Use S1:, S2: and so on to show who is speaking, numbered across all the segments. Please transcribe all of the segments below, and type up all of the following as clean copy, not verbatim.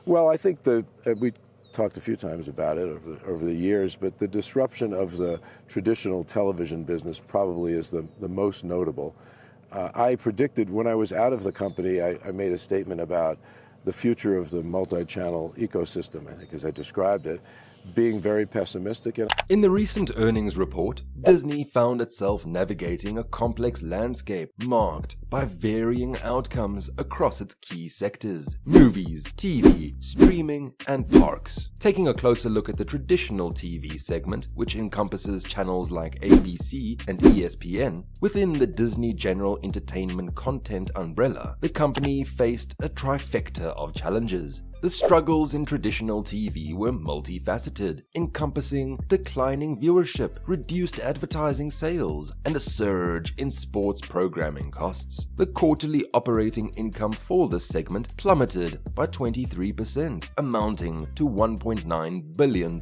S1: Well, I think that we talked a few times about it over the years, but the disruption of the traditional television business probably is the most notable. I predicted when I was out of the company, I made a statement about the future of the multi-channel ecosystem, I think as I described it, being very pessimistic.
S2: In the recent earnings report, Disney found itself navigating a complex landscape marked by varying outcomes across its key sectors: movies, TV, streaming, and parks. Taking a closer look at the traditional TV segment, which encompasses channels like ABC and ESPN, within the Disney General Entertainment content umbrella, the company faced a trifecta of challenges. The struggles in traditional TV were multifaceted, encompassing declining viewership, reduced advertising sales, and a surge in sports programming costs. The quarterly operating income for this segment plummeted by 23%, amounting to $1.9 billion.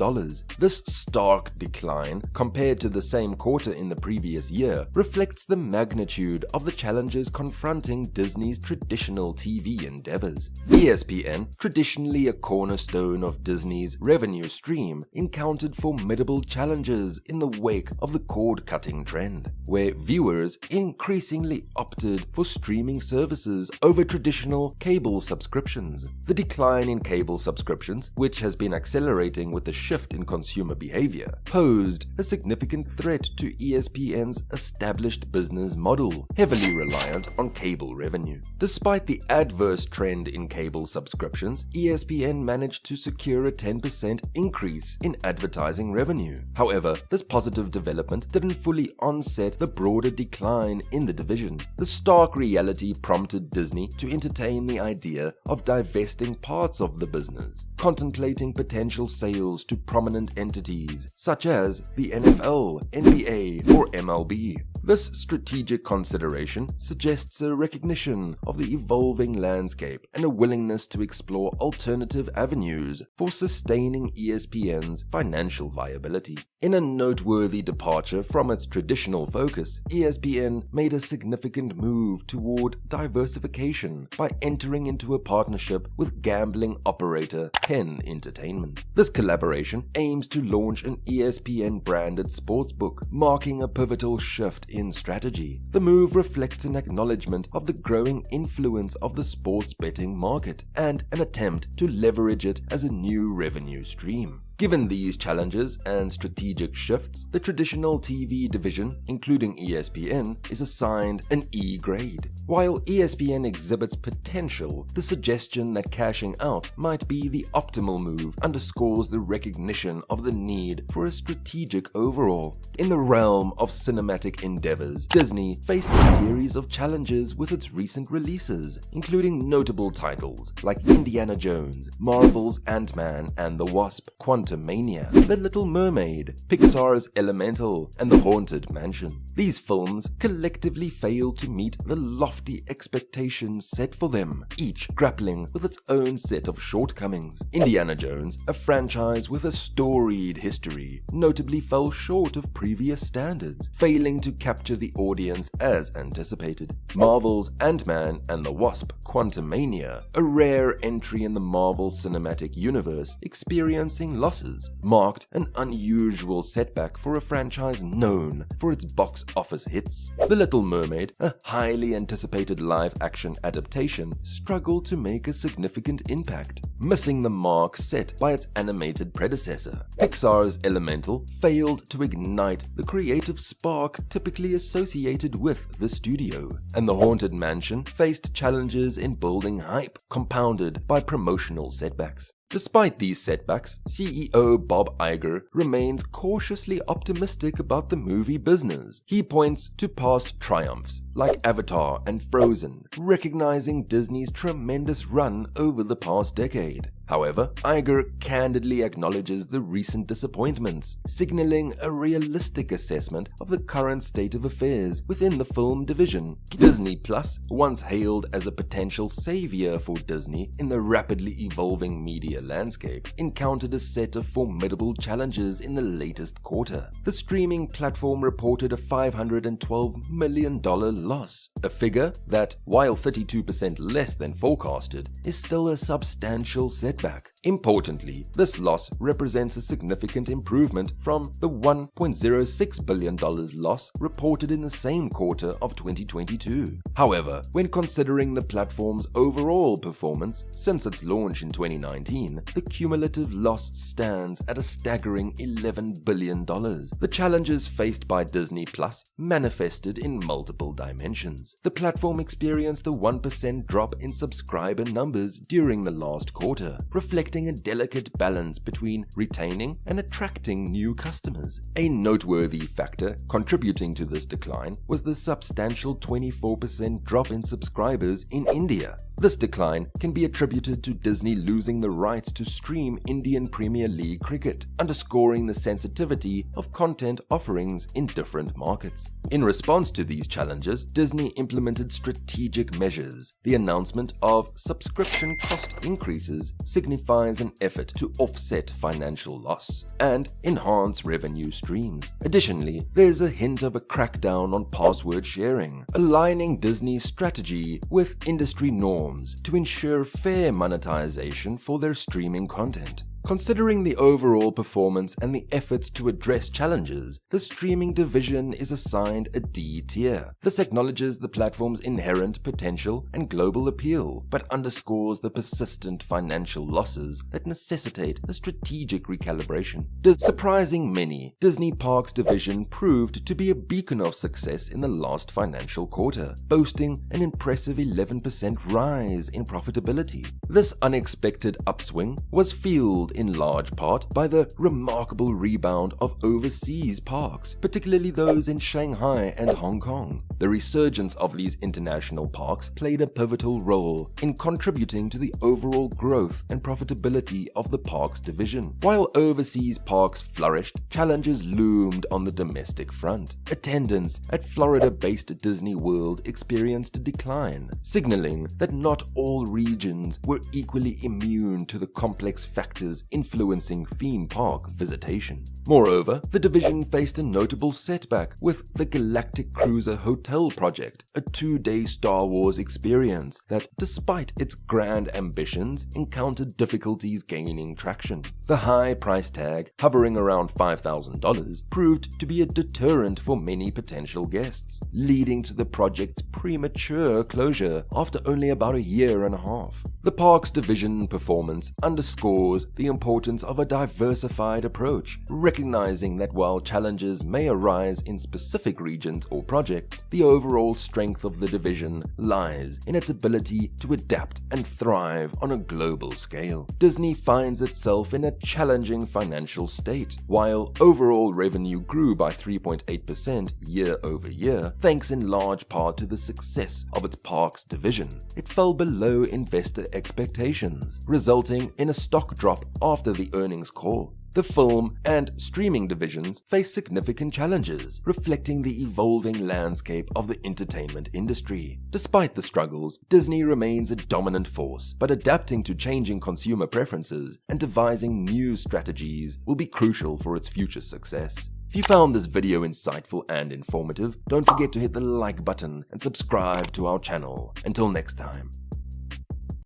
S2: This stark decline, compared to the same quarter in the previous year, reflects the magnitude of the challenges confronting Disney's traditional TV endeavors. ESPN, traditionally a cornerstone of Disney's revenue stream, encountered formidable challenges in the wake of the cord-cutting trend, where viewers increasingly opted for streaming services over traditional cable subscriptions. The decline in cable subscriptions, which has been accelerating with the shift in consumer behavior, posed a significant threat to ESPN's established business model, heavily reliant on cable revenue. Despite the adverse trend in cable subscriptions, ESPN managed to secure a 10% increase in advertising revenue. However, this positive development didn't fully onset the broader decline in the division. The stark reality prompted Disney to entertain the idea of divesting parts of the business, contemplating potential sales to prominent entities such as the NFL, NBA, or MLB. This strategic consideration suggests a recognition of the evolving landscape and a willingness to explore alternative avenues for sustaining ESPN's financial viability. In a noteworthy departure from its traditional focus, ESPN made a significant move toward diversification by entering into a partnership with gambling operator Penn Entertainment. This collaboration aims to launch an ESPN-branded sportsbook, marking a pivotal shift in strategy. The move reflects an acknowledgement of the growing influence of the sports betting market and an attempt to leverage it as a new revenue stream. Given these challenges and strategic shifts, the traditional TV division, including ESPN, is assigned an E grade. While ESPN exhibits potential, the suggestion that cashing out might be the optimal move underscores the recognition of the need for a strategic overhaul. In the realm of cinematic endeavors, Disney faced a series of challenges with its recent releases, including notable titles like Indiana Jones, Marvel's Ant-Man and the Wasp, Quantumania, The Little Mermaid, Pixar's Elemental, and The Haunted Mansion. These films collectively failed to meet the lofty expectations set for them, each grappling with its own set of shortcomings. Indiana Jones, a franchise with a storied history, notably fell short of previous standards, failing to capture the audience as anticipated. Marvel's Ant-Man and the Wasp, Quantumania, a rare entry in the Marvel Cinematic Universe, experiencing losses, marked an unusual setback for a franchise known for its box office hits. The Little Mermaid, a highly anticipated live-action adaptation, struggled to make a significant impact, missing the mark set by its animated predecessor. Pixar's Elemental failed to ignite the creative spark typically associated with the studio, and The Haunted Mansion faced challenges in building hype, compounded by promotional setbacks. Despite these setbacks, CEO Bob Iger remains cautiously optimistic about the movie business. He points to past triumphs like Avatar and Frozen, recognizing Disney's tremendous run over the past decade. However, Iger candidly acknowledges the recent disappointments, signaling a realistic assessment of the current state of affairs within the film division. Disney Plus, once hailed as a potential savior for Disney in the rapidly evolving media landscape, encountered a set of formidable challenges in the latest quarter. The streaming platform reported a $512 million loss, a figure that, while 32% less than forecasted, is still a substantial setback. setback. Importantly, this loss represents a significant improvement from the $1.06 billion loss reported in the same quarter of 2022. However, when considering the platform's overall performance since its launch in 2019, the cumulative loss stands at a staggering $11 billion. The challenges faced by Disney Plus manifested in multiple dimensions. The platform experienced a 1% drop in subscriber numbers during the last quarter, reflecting a delicate balance between retaining and attracting new customers. A noteworthy factor contributing to this decline was the substantial 24% drop in subscribers in India. This decline can be attributed to Disney losing the rights to stream Indian Premier League cricket, underscoring the sensitivity of content offerings in different markets. In response to these challenges, Disney implemented strategic measures. The announcement of subscription cost increases signifies an effort to offset financial loss and enhance revenue streams. Additionally, there's a hint of a crackdown on password sharing, aligning Disney's strategy with industry norms to ensure fair monetization for their streaming content. Considering the overall performance and the efforts to address challenges, the streaming division is assigned a D tier. This acknowledges the platform's inherent potential and global appeal, but underscores the persistent financial losses that necessitate a strategic recalibration. Surprising many, Disney Parks division proved to be a beacon of success in the last financial quarter, boasting an impressive 11% rise in profitability. This unexpected upswing was fueled in large part by the remarkable rebound of overseas parks, particularly those in Shanghai and Hong Kong. The resurgence of these international parks played a pivotal role in contributing to the overall growth and profitability of the parks division. While overseas parks flourished, challenges loomed on the domestic front. Attendance at Florida-based Disney World experienced a decline, signaling that not all regions were equally immune to the complex factors influencing theme park visitation. Moreover, the division faced a notable setback with the Galactic Cruiser Hotel project, a 2-day Star Wars experience that, despite its grand ambitions, encountered difficulties gaining traction. The high price tag, hovering around $5,000, proved to be a deterrent for many potential guests, leading to the project's premature closure after only about a year and a half. The parks division performance underscores the importance of a diversified approach, recognizing that while challenges may arise in specific regions or projects, the overall strength of the division lies in its ability to adapt and thrive on a global scale. Disney finds itself in a challenging financial state. While overall revenue grew by 3.8% year over year, thanks in large part to the success of its parks division, it fell below investor expectations, resulting in a stock drop after the earnings call. The film and streaming divisions face significant challenges, reflecting the evolving landscape of the entertainment industry. Despite the struggles, Disney remains a dominant force, but adapting to changing consumer preferences and devising new strategies will be crucial for its future success. If you found this video insightful and informative, don't forget to hit the like button and subscribe to our channel. Until next time.